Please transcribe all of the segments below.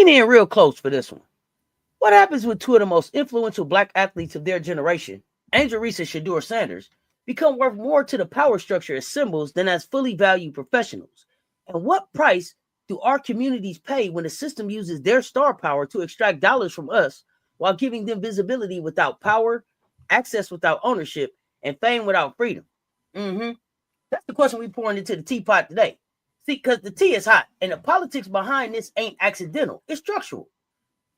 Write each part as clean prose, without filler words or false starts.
Lean in real close for this one. What happens when two of the most influential black athletes of their generation, Angel Reese and Shedeur Sanders, become worth more to the power structure as symbols than as fully valued professionals? And what price do our communities pay when the system uses their star power to extract dollars from us while giving them visibility without power, access without ownership, and fame without freedom? That's the question we're pouring into the teapot today. See, because the tea is hot, and the politics behind this ain't accidental. It's structural.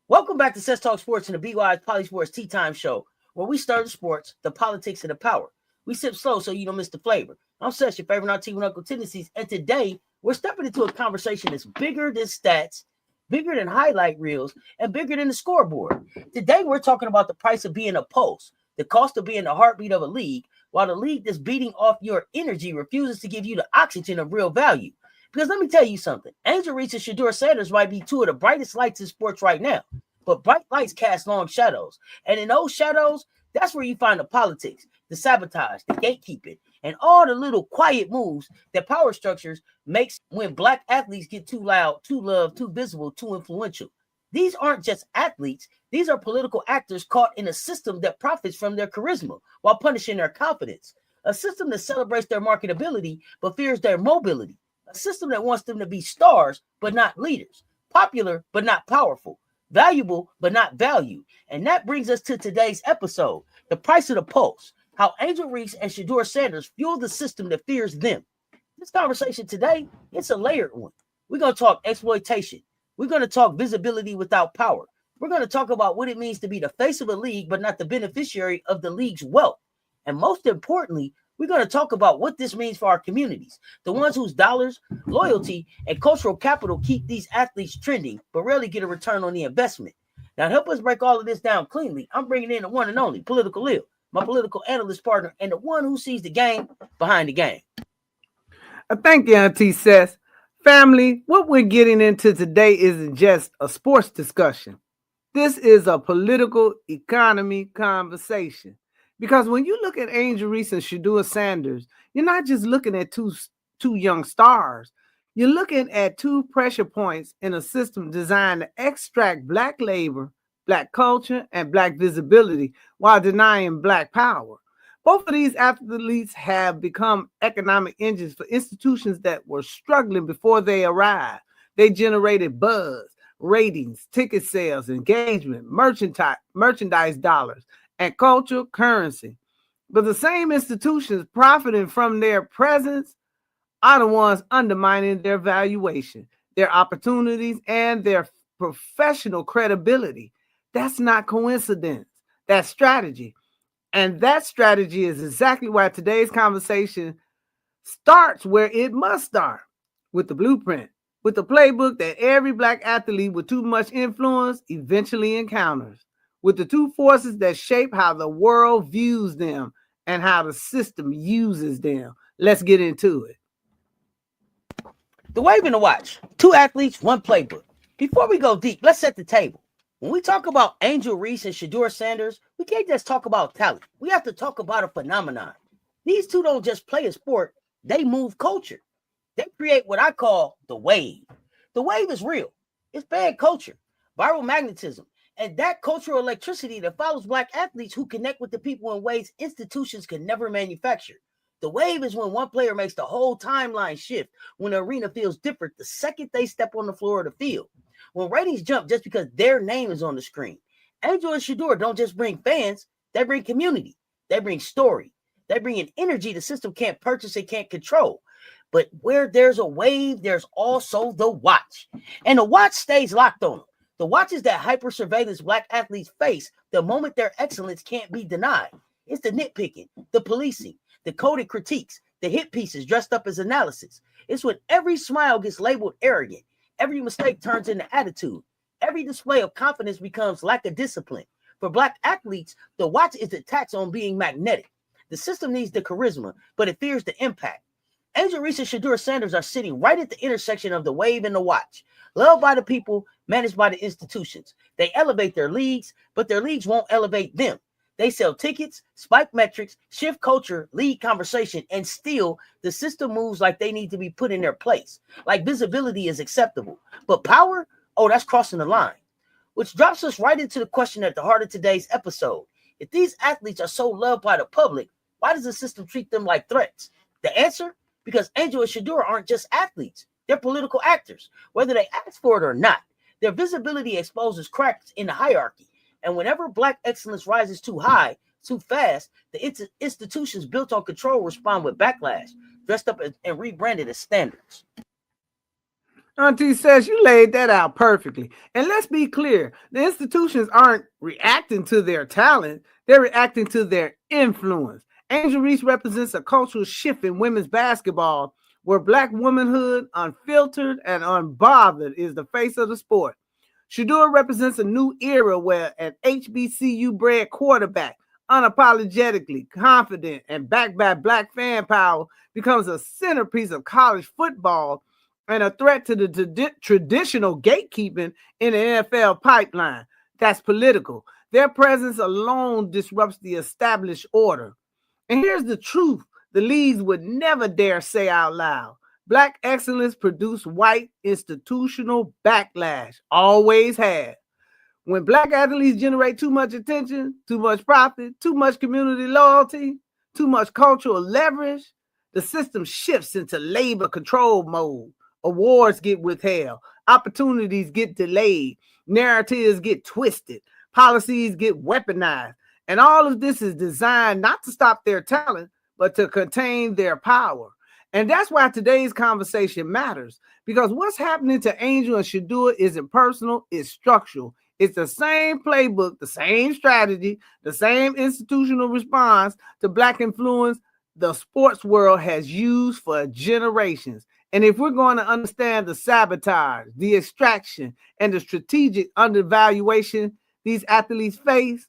Welcome back to CessTalksSports and the BWISE PoliSports Tea Time show, where we stir the sports, the politics, and the power. We sip slow so you don't miss the flavor. I'm Cess, your favorite auntie with Uncle Tendencies, and today we're stepping into a conversation that's bigger than stats, bigger than highlight reels, and bigger than the scoreboard. Today we're talking about the price of being a pulse, the cost of being the heartbeat of a league, while the league that's beating off your energy refuses to give you the oxygen of real value. Because let me tell you something, Angel Reese and Shedeur Sanders might be two of the brightest lights in sports right now, but bright lights cast long shadows. And in those shadows, that's where you find the politics, the sabotage, the gatekeeping, and all the little quiet moves that power structures makes when black athletes get too loud, too loved, too visible, too influential. These aren't just athletes. These are political actors caught in a system that profits from their charisma while punishing their confidence. A system that celebrates their marketability but fears their mobility. A system that wants them to be stars but not leaders. Popular but not powerful. Valuable but not valued. And that brings us to today's episode, the price of the pulse. How Angel Reese and Shedeur Sanders fuel the system that fears them. This conversation today, it's a layered one. We're going to talk exploitation. We're going to talk visibility without power. We're going to talk about what it means to be the face of a league, but not the beneficiary of the league's wealth. And most importantly, we're going to talk about what this means for our communities, the ones whose dollars, loyalty, and cultural capital keep these athletes trending, but rarely get a return on the investment. Now, to help us break all of this down cleanly, I'm bringing in the one and only Political Lil, my political analyst partner, and the one who sees the game behind the game. Thank you, Auntie Cess. Family, what we're getting into today isn't just a sports discussion. This is a political economy conversation. Because when you look at Angel Reese and Shedeur Sanders, you're not just looking at two young stars. You're looking at two pressure points in a system designed to extract black labor, black culture, and black visibility while denying black power. Both of these athletes have become economic engines for institutions that were struggling before they arrived. They generated buzz, ratings, ticket sales, engagement, merchandise dollars, and cultural currency. But the same institutions profiting from their presence are the ones undermining their valuation, their opportunities, and their professional credibility. That's not coincidence. That's strategy. And that strategy is exactly why today's conversation starts where it must start, with the blueprint, with the playbook that every black athlete with too much influence eventually encounters, with the two forces that shape how the world views them and how the system uses them. Let's get into it. The wave and the watch. Two athletes, one playbook. Before we go deep, let's set the table. When we talk about Angel Reese and Shedeur Sanders, we can't just talk about talent. We have to talk about a phenomenon. These two don't just play a sport, they move culture. They create what I call the wave. The wave is real. It's bad culture, viral magnetism, and that cultural electricity that follows black athletes who connect with the people in ways institutions could never manufacture. The wave is when one player makes the whole timeline shift, when the arena feels different the second they step on the floor of the field. When ratings jump just because their name is on the screen. Angel and Shedeur don't just bring fans, they bring community. They bring story. They bring an energy the system can't purchase and can't control. But where there's a wave, there's also the watch. And the watch stays locked on them. The watch is that hyper-surveillance black athletes face the moment their excellence can't be denied. It's the nitpicking, the policing, the coded critiques, the hit pieces dressed up as analysis. It's when every smile gets labeled arrogant. Every mistake turns into attitude. Every display of confidence becomes lack of discipline. For black athletes, the watch is the tax on being magnetic. The system needs the charisma, but it fears the impact. Angel Reese and Shedeur Sanders are sitting right at the intersection of the wave and the watch. Loved by the people, managed by the institutions. They elevate their leagues, but their leagues won't elevate them. They sell tickets, spike metrics, shift culture, lead conversation, and still the system moves like they need to be put in their place. Like visibility is acceptable. But power Oh, that's crossing the line. Which drops us right into the question at the heart of today's episode. If these athletes are so loved by the public, why does the system treat them like threats? The answer? Because Angel and Shedeur aren't just athletes. They're political actors, whether they ask for it or not. Their visibility exposes cracks in the hierarchy. And whenever Black excellence rises too high, too fast, the institutions built on control respond with backlash, dressed up and rebranded as standards. Auntie says you laid that out perfectly. And let's be clear, the institutions aren't reacting to their talent, they're reacting to their influence. Angel Reese represents a cultural shift in women's basketball where Black womanhood, unfiltered and unbothered, is the face of the sport. Shedeur represents a new era where an HBCU-bred quarterback, unapologetically confident and backed by Black fan power, becomes a centerpiece of college football and a threat to the traditional gatekeeping in the NFL pipeline. That's political. Their presence alone disrupts the established order. And here's the truth the leagues would never dare say out loud. Black excellence produced white institutional backlash. Always have. When Black athletes generate too much attention, too much profit, too much community loyalty, too much cultural leverage, the system shifts into labor control mode. Awards get withheld, opportunities get delayed, narratives get twisted, policies get weaponized. And all of this is designed not to stop their talent, but to contain their power. And that's why today's conversation matters, because what's happening to Angel and Shedeur isn't personal, it's structural. It's the same playbook, the same strategy, the same institutional response to Black influence the sports world has used for generations. And if we're going to understand the sabotage, the extraction, and the strategic undervaluation these athletes face,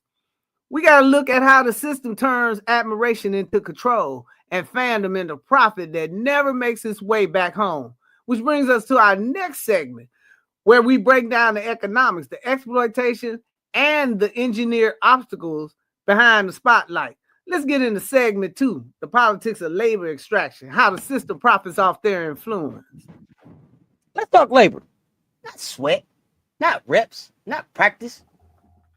we got to look at how the system turns admiration into control and fandom into profit that never makes its way back home. Which brings us to our next segment, where we break down the economics, the exploitation, and the engineered obstacles behind the spotlight. Let's get into segment 2, the politics of labor extraction, how the system profits off their influence. Let's talk labor. Not sweat, not reps, not practice.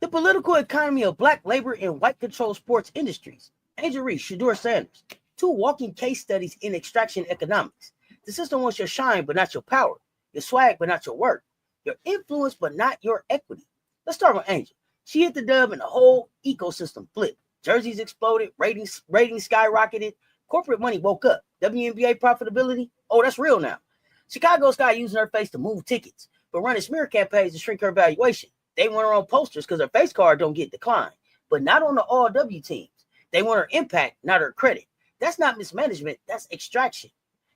The political economy of Black labor in white-controlled sports industries. Angel Reese, Shedeur Sanders, 2 walking case studies in extraction economics. The system wants your shine, but not your power. Your swag, but not your work. Your influence, but not your equity. Let's start with Angel. She hit the dub and the whole ecosystem flipped. Jerseys exploded, ratings skyrocketed, corporate money woke up. WNBA profitability, oh, that's real now. Chicago Sky using her face to move tickets, but running smear campaigns to shrink her valuation. They want her on posters because her face card don't get declined, but not on the all-W teams. They want her impact, not her credit. That's not mismanagement, that's extraction.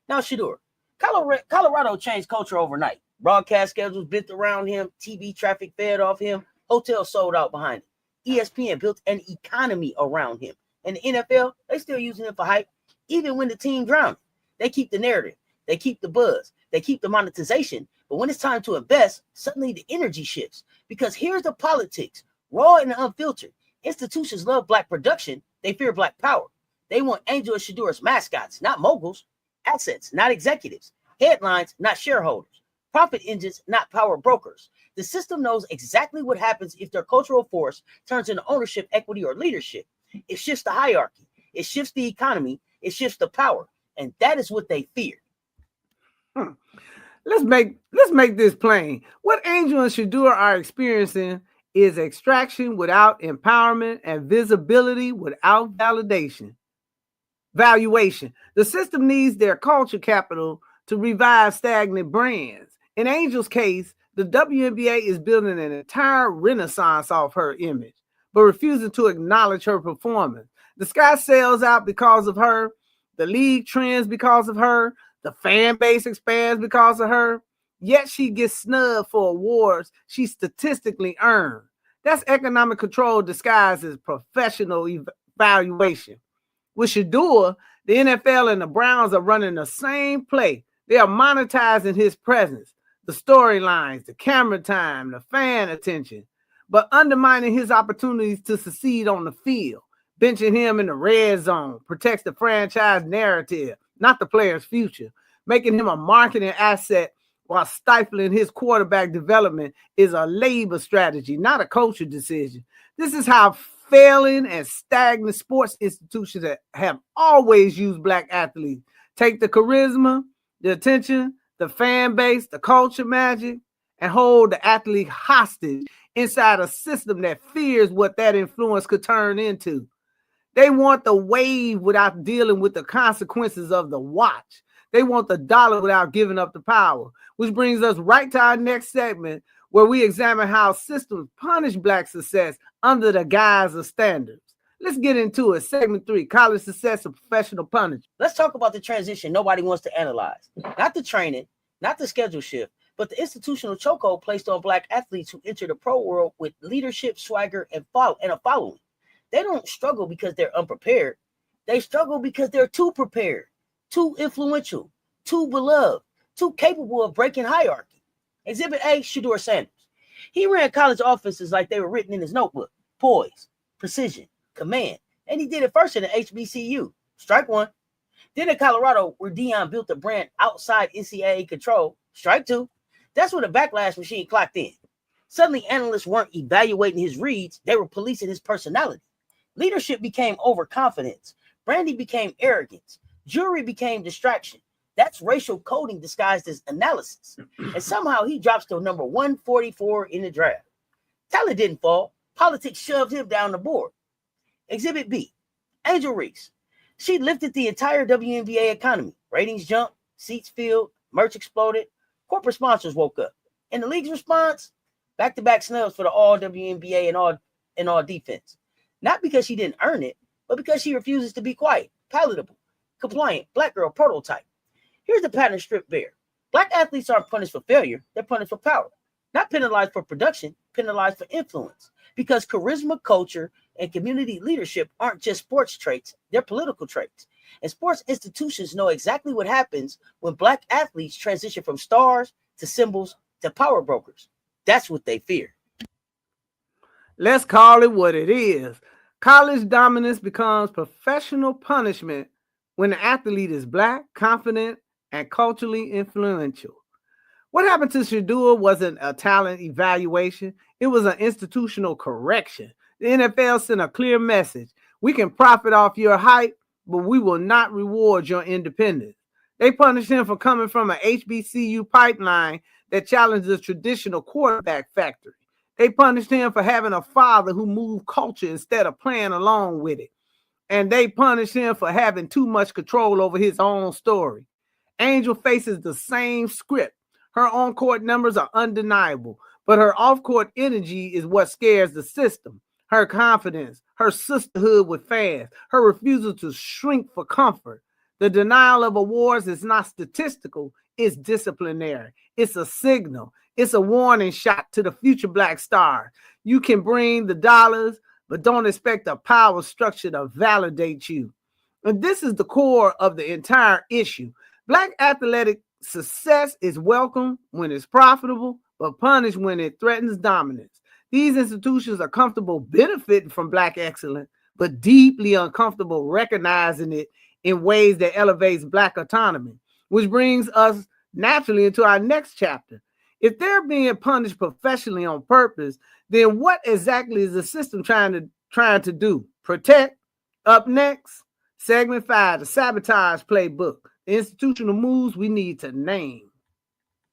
Now, Shedeur, Colorado changed culture overnight. Broadcast schedules built around him, TV traffic fed off him, hotels sold out behind him. ESPN built an economy around him. And the NFL, they still using him for hype, even when the team drowning. They keep the narrative. They keep the buzz. They keep the monetization. But when it's time to invest, suddenly the energy shifts. Because here's the politics, raw and unfiltered. Institutions love Black production. They fear Black power. They want Angel and Shedeur as mascots, not moguls. Assets, not executives. Headlines, not shareholders. Profit engines, not power brokers. The system knows exactly what happens if their cultural force turns into ownership, equity, or leadership. It shifts the hierarchy. It shifts the economy. It shifts the power. And that is what they fear. Let's make this plain. What Angel and Shedeur are experiencing is extraction without empowerment and visibility without valuation. The system needs their culture capital to revive stagnant brands. In Angel's case, the WNBA is building an entire renaissance off her image, but refusing to acknowledge her performance. The Sky sells out because of her. The league trends because of her. The fan base expands because of her. Yet she gets snubbed for awards she statistically earned. That's economic control disguised as professional evaluation. With Shedeur, the NFL and the Browns are running the same play. They are monetizing his presence, the storylines, the camera time, the fan attention, but undermining his opportunities to succeed on the field. Benching him in the red zone protects the franchise narrative, not the player's future, making him a marketing asset while stifling his quarterback development is a labor strategy, not a culture decision. This is how failing and stagnant sports institutions that have always used black athletes. Take the charisma, the attention, the fan base, the culture magic, and hold the athlete hostage inside a system that fears what that influence could turn into. They want the wave without dealing with the consequences of the watch. They want the dollar without giving up the power, which brings us right to our next segment, where we examine how systems punish black success under the guise of standards. Let's get into it. Segment 3, college success and professional punishment. Let's talk about the transition nobody wants to analyze. Not the training, not the schedule shift, but the institutional chokehold placed on black athletes who enter the pro world with leadership, swagger, and a following. They don't struggle because they're unprepared. They struggle because they're too prepared, too influential, too beloved, too capable of breaking hierarchy. Exhibit A, Shedeur Sanders. He ran college offenses like they were written in his notebook. Poise, precision, command. And he did it first in the HBCU. Strike one. Then in Colorado, where Deion built a brand outside NCAA control. Strike two. That's when the backlash machine clocked in. Suddenly, analysts weren't evaluating his reads. They were policing his personality. Leadership became overconfidence. Brandy became arrogance. Jury became distraction. That's racial coding disguised as analysis. And somehow he drops to number 144 in the draft. Talent didn't fall. Politics shoved him down the board. Exhibit B, Angel Reese. She lifted the entire WNBA economy. Ratings jumped, seats filled, merch exploded. Corporate sponsors woke up. And the league's response? Back-to-back snubs for the all-WNBA and all defense. Not because she didn't earn it, but because she refuses to be quiet, palatable, compliant, black girl prototype. Here's the pattern stripped bare. Black athletes aren't punished for failure. They're punished for power. Not penalized for production, penalized for influence. Because charisma, culture, and community leadership aren't just sports traits. They're political traits. And sports institutions know exactly what happens when black athletes transition from stars to symbols to power brokers. That's what they fear. Let's call it what it is. College dominance becomes professional punishment when the athlete is black, confident, and culturally influential. What happened to Shedeur wasn't a talent evaluation. It was an institutional correction. The NFL sent a clear message. We can profit off your hype, but we will not reward your independence. They punished him for coming from an HBCU pipeline that challenged the traditional quarterback factory. They punished him for having a father who moved culture instead of playing along with it. And they punished him for having too much control over his own story. Angel faces the same script. Her on-court numbers are undeniable, but her off-court energy is what scares the system. Her confidence, her sisterhood with fans, her refusal to shrink for comfort. The denial of awards is not statistical, it's disciplinary. It's a signal. It's a warning shot to the future black star. You can bring the dollars, but don't expect a power structure to validate you. And this is the core of the entire issue. Black athletic success is welcome when it's profitable, but punished when it threatens dominance. These institutions are comfortable benefiting from black excellence, but deeply uncomfortable recognizing it in ways that elevates black autonomy, which brings us naturally into our next chapter. If they're being punished professionally on purpose, then what exactly is the system trying to do? Protect? Up next, segment 5, the sabotage playbook. The institutional moves we need to name.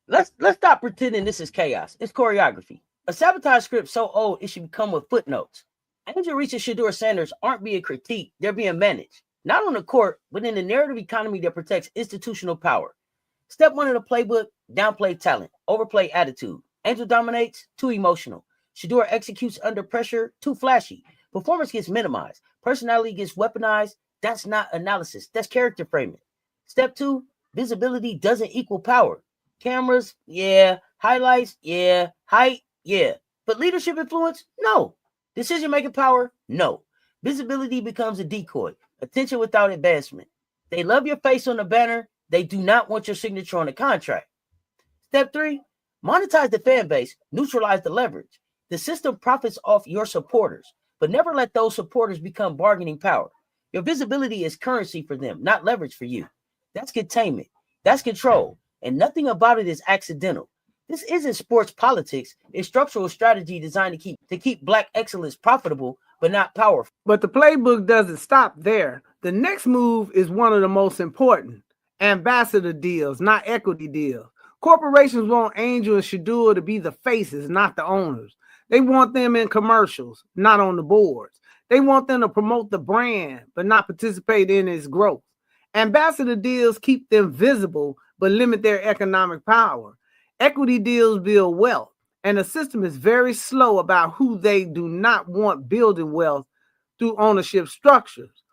Let's stop pretending this is chaos. It's choreography. A sabotage script so old it should come with footnotes. Angel Reese and Shedeur Sanders aren't being critiqued, they're being managed. Not on the court, but in the narrative economy that protects institutional power. Step 1 of the playbook, downplay talent, overplay attitude. Angel dominates, too emotional. Shedeur executes under pressure, too flashy. Performance gets minimized. Personality gets weaponized. That's not analysis, that's character framing. Step 2, visibility doesn't equal power. Cameras, yeah. Highlights, yeah. Height, yeah. But leadership influence, no. Decision-making power, no. Visibility becomes a decoy. Attention without advancement. They love your face on the banner. They do not want your signature on the contract. Step 3, monetize the fan base. Neutralize the leverage. The system profits off your supporters, but never let those supporters become bargaining power. Your visibility is currency for them, not leverage for you. That's containment. That's control. and nothing about it is accidental. This isn't sports politics. It's structural strategy designed to keep Black excellence profitable, but not powerful. But the playbook doesn't stop there. The next move is one of the most important: ambassador deals, not equity deals. Corporations want Angel and Shedeur to be the faces, not the owners. They want them in commercials, not on the boards. They want them to promote the brand, but not participate in its growth. Ambassador deals keep them visible, but limit their economic power. Equity deals build wealth, and the system is very slow about who they do not want building wealth through ownership structures.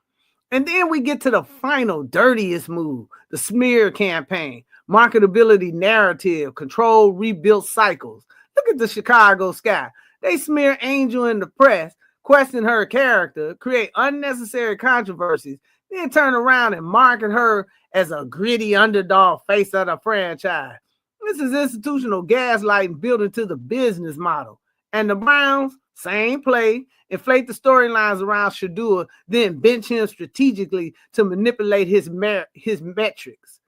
And then we get to the final, dirtiest move: the smear campaign, marketability narrative, control, rebuilt cycles. Look at the Chicago Sky. They smear Angel in the press, question her character, create unnecessary controversies, then turn around and market her as a gritty underdog face of the franchise. This is institutional gaslighting built into the business model. And the Browns, same play, inflate the storylines around Shedeur, then bench him strategically to manipulate his metrics.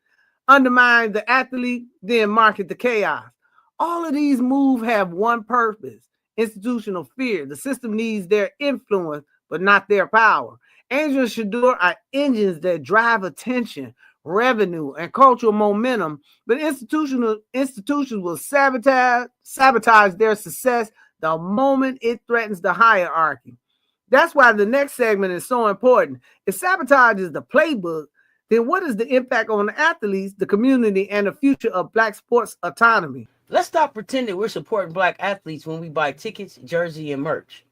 Undermine the athlete, then market the chaos. All of these moves have one purpose: institutional fear. The system needs their influence, but not their power. Angel and Shedeur are engines that drive attention, revenue, and cultural momentum, but institutions will sabotage their success the moment it threatens the hierarchy. That's why the next segment is so important. If sabotage is the playbook, then what is the impact on the athletes, the community, and the future of Black sports autonomy? Let's stop pretending we're supporting Black athletes when we buy tickets, jersey, and merch.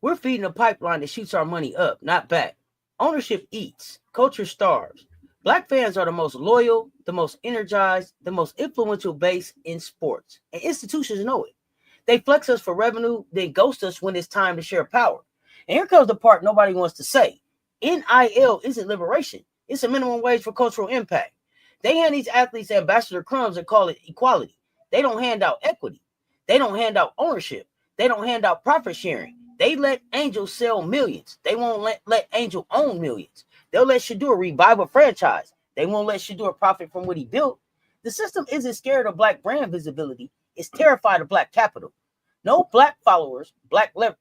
We're feeding a pipeline that shoots our money up, not back. Ownership eats, culture starves. Black fans are the most loyal, the most energized, the most influential base in sports, and institutions know it. They flex us for revenue, then ghost us when it's time to share power. And here comes the part nobody wants to say. NIL isn't liberation. It's a minimum wage for cultural impact. They hand these athletes ambassador crumbs and call it equality. They don't hand out equity. They don't hand out ownership. They don't hand out profit sharing. They let Angel sell millions. They won't let Angel own millions. They'll let Shedeur revive a franchise. They won't let Shedeur profit from what he built. The system isn't scared of Black brand visibility. It's terrified of Black capital. No Black followers,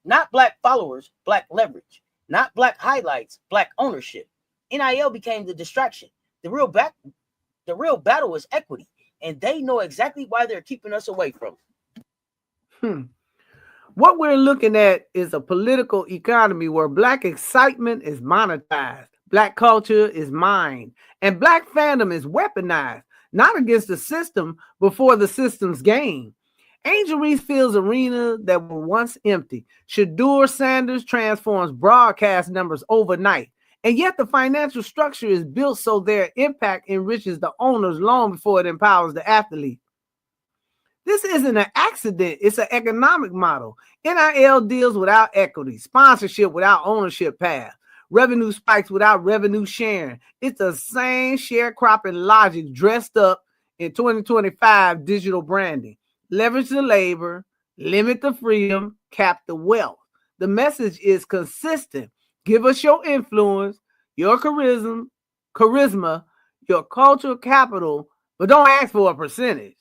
not Black followers, Black leverage. Not Black highlights, Black ownership. NIL became the distraction. The real battle is equity, and they know exactly why they're keeping us away from it. What we're looking at is a political economy where Black excitement is monetized, Black culture is mined, and Black fandom is weaponized, not against the system, but for the system's gain. Angel Reese fills arenas that were once empty. Shedeur Sanders transforms broadcast numbers overnight. And yet the financial structure is built so their impact enriches the owners long before it empowers the athlete. This isn't an accident. It's an economic model. NIL deals without equity, sponsorship without ownership path, revenue spikes without revenue sharing. It's the same sharecropping logic dressed up in 2025 digital branding. Leverage the labor, limit the freedom, cap the wealth. The message is consistent. Give us your influence, your charisma, your cultural capital, but don't ask for a percentage.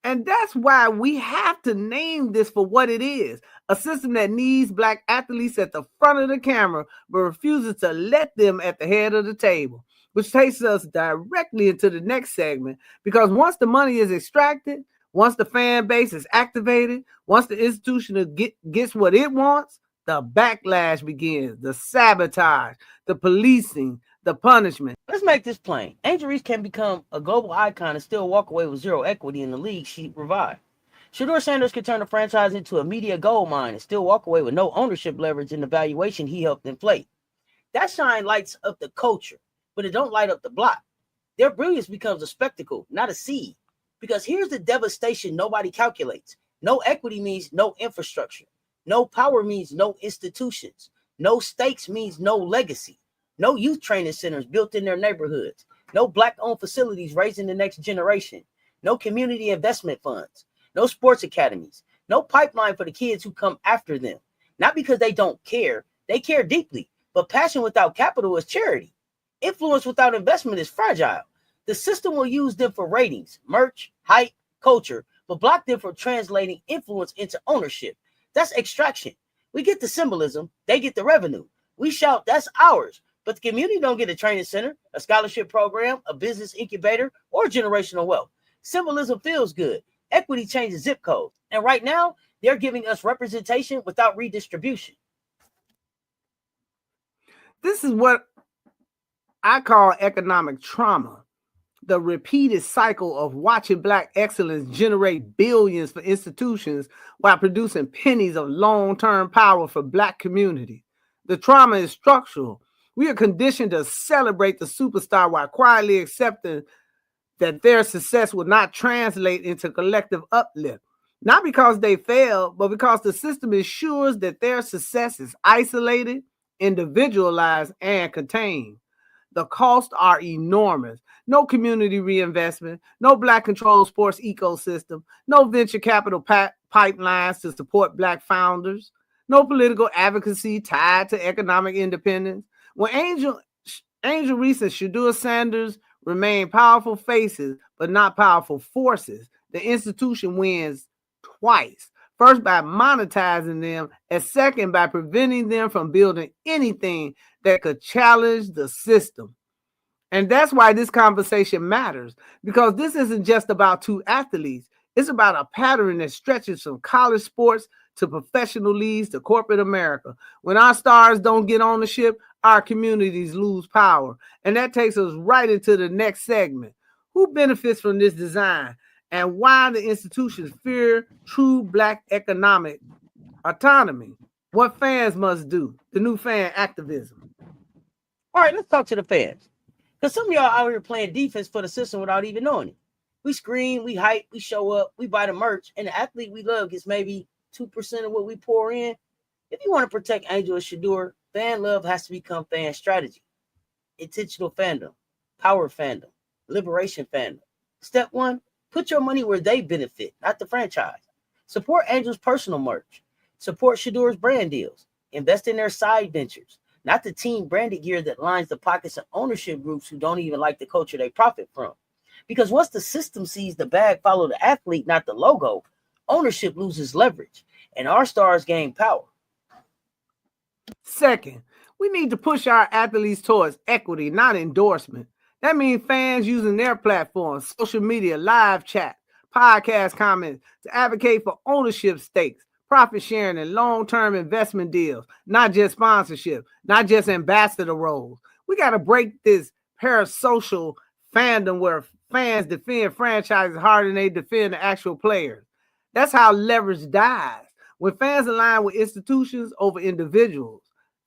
And that's why we have to name this for what it is: a system that needs Black athletes at the front of the camera, but refuses to let them at the head of the table, which takes us directly into the next segment, because once the money is extracted, once the fan base is activated, once the institution gets what it wants, the backlash begins, the sabotage, the policing, the punishment. Let's make this plain. Angel Reese can become a global icon and still walk away with zero equity in the league she revived. Shedeur Sanders can turn the franchise into a media gold mine and still walk away with no ownership leverage in the valuation he helped inflate. That shine lights up the culture, but it don't light up the block. Their brilliance becomes a spectacle, not a seed. Because here's the devastation nobody calculates. No equity means no infrastructure. No power means no institutions. No stakes means no legacy. No youth training centers built in their neighborhoods. No Black-owned facilities raising the next generation. No community investment funds. No sports academies. No pipeline for the kids who come after them. Not because they don't care. They care deeply. But passion without capital is charity. Influence without investment is fragile. The system will use them for ratings, merch, hype, culture, but block them from translating influence into ownership. That's extraction. We get the symbolism, they get the revenue. We shout, that's ours. But the community don't get a training center, a scholarship program, a business incubator, or generational wealth. Symbolism feels good. Equity changes zip codes. And right now, they're giving us representation without redistribution. This is what I call economic trauma. The repeated cycle of watching Black excellence generate billions for institutions while producing pennies of long-term power for Black community. The trauma is structural. We are conditioned to celebrate the superstar while quietly accepting that their success will not translate into collective uplift. Not because they failed, but because the system ensures that their success is isolated, individualized, and contained. The costs are enormous. No community reinvestment, no Black-controlled sports ecosystem, no venture capital pipelines to support Black founders, no political advocacy tied to economic independence. When Angel Reese and Shedeur Sanders remain powerful faces, but not powerful forces, the institution wins twice. First, by monetizing them, and second, by preventing them from building anything that could challenge the system. And that's why this conversation matters, because this isn't just about two athletes. It's about a pattern that stretches from college sports to professional leagues to corporate America. When our stars don't get ownership, our communities lose power. And that takes us right into the next segment. Who benefits from this design, and why the institutions fear true Black economic autonomy? What fans must do, the new fan activism. All right, let's talk to the fans. Because some of y'all out here playing defense for the system without even knowing it. We scream, we hype, we show up, we buy the merch, and the athlete we love gets maybe 2% of what we pour in. If you want to protect Angel and Shedeur, fan love has to become fan strategy. Intentional fandom, power fandom, liberation fandom. Step one, put your money where they benefit, not the franchise. Support Angel's personal merch. Support Shedeur's brand deals. Invest in their side ventures, not the team branded gear that lines the pockets of ownership groups who don't even like the culture they profit from. Because once the system sees the bag follow the athlete, not the logo, ownership loses leverage, and our stars gain power. Second, we need to push our athletes towards equity, not endorsement. That means fans using their platforms, social media, live chat, podcast comments to advocate for ownership stakes, profit sharing, and long-term investment deals, not just sponsorship, not just ambassador roles. We got to break this parasocial fandom where fans defend franchises harder than they defend the actual players. That's how leverage dies, when fans align with institutions over individuals.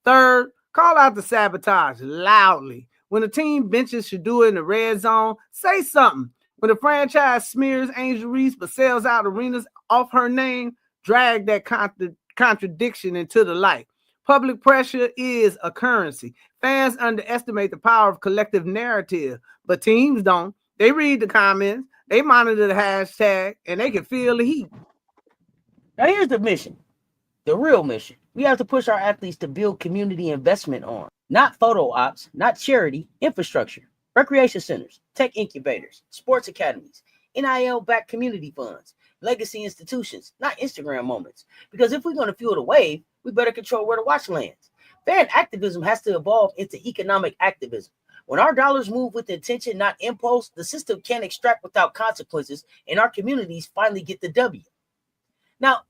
Third, call out the sabotage loudly. When a team benches Shedeur in the red zone, say something. When the franchise smears Angel Reese but sells out arenas off her name, drag that contradiction into the light. Public pressure is a currency. Fans underestimate the power of collective narrative, but teams don't. They read the comments, they monitor the hashtag, and they can feel the heat. Now here's the mission, the real mission. We have to push our athletes to build community investment on, not photo ops, not charity, infrastructure, recreation centers, tech incubators, sports academies, NIL-backed community funds, legacy institutions, not Instagram moments. Because if we're going to fuel the wave, we better control where the watch lands. Fan activism has to evolve into economic activism. When our dollars move with intention, not impulse, the system can't extract without consequences, and our communities finally get the W. Now,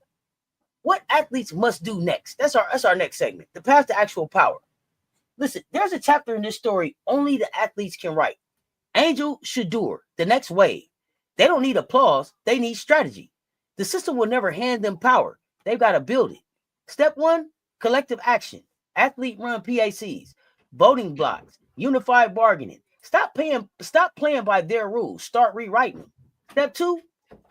what athletes must do next? That's our next segment, the path to actual power. Listen, there's a chapter in this story only the athletes can write. Angel, Shedeur, the next wave. They don't need applause. They need strategy. The system will never hand them power. They've got to build it. Step one, collective action. Athlete-run PACs, voting blocks, unified bargaining. Stop playing by their rules. Start rewriting them. Step two,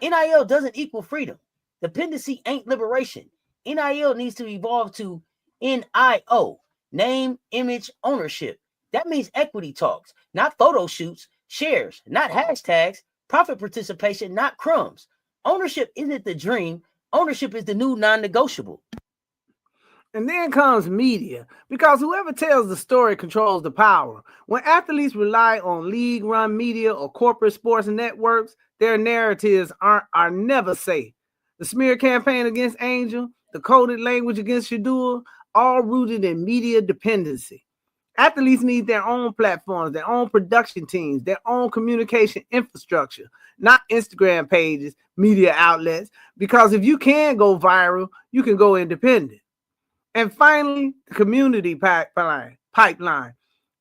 NIL doesn't equal freedom. Dependency ain't liberation. NIL needs to evolve to NIO, name, image, ownership. That means equity talks, not photo shoots, shares, not hashtags, profit participation, not crumbs. Ownership isn't the dream. Ownership is the new non-negotiable. And then comes media, because whoever tells the story controls the power. When athletes rely on league-run media or corporate sports networks, their narratives are never safe. The smear campaign against Angel, the coded language against Shedeur, all rooted in media dependency. Athletes need their own platforms, their own production teams, their own communication infrastructure, not Instagram pages, media outlets, because if you can go viral, you can go independent. And finally, the community pipeline.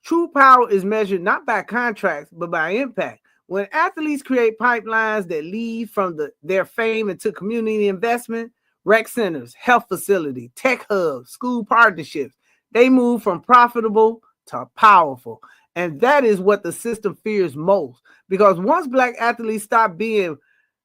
True power is measured not by contracts, but by impact. When athletes create pipelines that lead from their fame into community investment, rec centers, health facilities, tech hubs, school partnerships, they move from profitable to powerful. And that is what the system fears most. Because once Black athletes stop being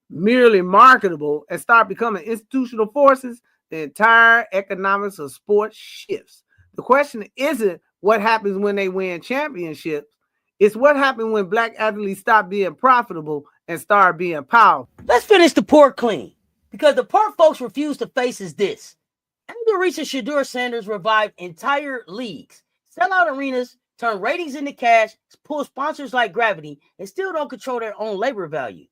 merely marketable and start becoming institutional forces, the entire economics of sports shifts. The question isn't what happens when they win championships. It's what happens when Black athletes stop being profitable and start being powerful. Let's finish the pour clean, because the part folks refuse to face is this. Angel Reese and Shedeur Sanders revive entire leagues, sell out arenas, turn ratings into cash, pull sponsors like gravity, and still don't control their own labor value.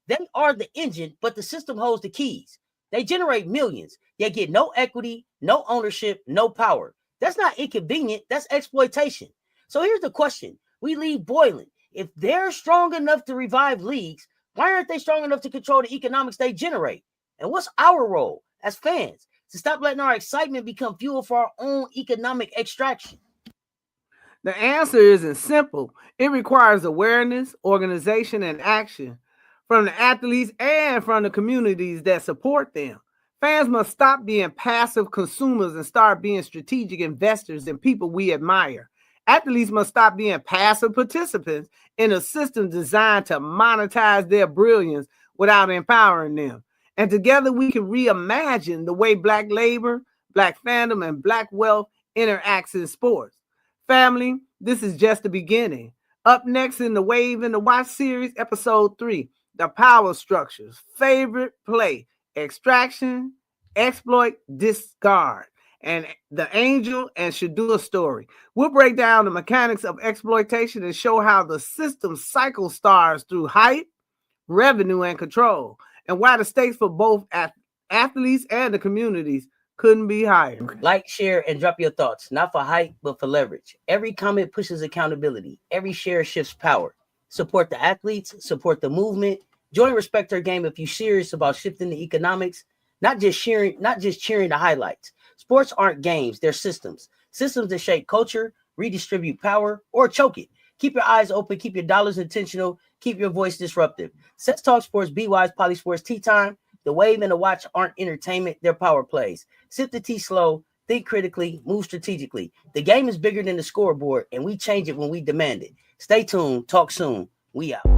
They are the engine, but the system holds the keys. They generate millions, yet get no equity, no ownership, no power. That's not inconvenient, that's exploitation. So here's the question we leave boiling. If they're strong enough to revive leagues, why aren't they strong enough to control the economics they generate? And what's our role as fans to stop letting our excitement become fuel for our own economic extraction? The answer isn't simple. It requires awareness, organization, and action from the athletes and from the communities that support them. Fans must stop being passive consumers and start being strategic investors in people we admire. Athletes must stop being passive participants in a system designed to monetize their brilliance without empowering them. And together we can reimagine the way Black labor, Black fandom, and Black wealth interacts in sports. Family, this is just the beginning. Up next in the Wave and the Watch series, episode 3, the power structures, favorite play, extraction, exploit, discard, and the Angel and Shedeur story. We'll break down the mechanics of exploitation and show how the system cycles stars through hype, revenue, and control, and why the stakes for both athletes and the communities couldn't be higher. Like, share, and drop your thoughts, not for hype, but for leverage. Every comment pushes accountability. Every share shifts power. Support the athletes, support the movement. Join Respect Our Game if you're serious about shifting the economics, not just cheering the highlights. Sports aren't games, they're systems. Systems that shape culture, redistribute power, or choke it. Keep your eyes open, keep your dollars intentional, keep your voice disruptive. CessTalksSports, BWISE PoliSports Tea Time. The Wave and the Watch aren't entertainment, they're power plays. Sip the tea slow, think critically, move strategically. The game is bigger than the scoreboard, and we change it when we demand it. Stay tuned, talk soon. We out.